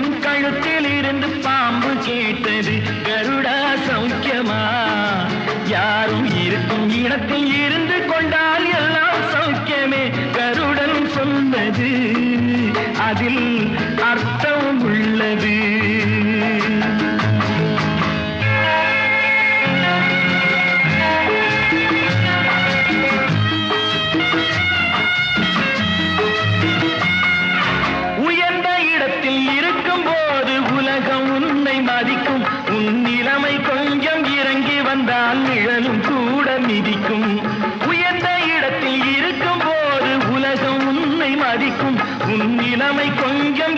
உன் கழுத்தில் இருந்து பாம்பு கேட்டது கருடா சௌக்கியமா? யாரும் இருக்கும் இடத்தில் இருந்து கொண்டால் எல்லாம் சௌக்கியமே. கருடன் சொன்னது அதில் அர்த்தம் உள்ளது. மதிக்கும் உன் நிலைமை கொஞ்சம் இறங்கி வந்தால் நிழலும் கூட மிதிக்கும். உயர்ந்த இடத்தில் இருக்கும் போது உலகம் உன்னை மதிக்கும். உன் நிலைமை கொஞ்சம்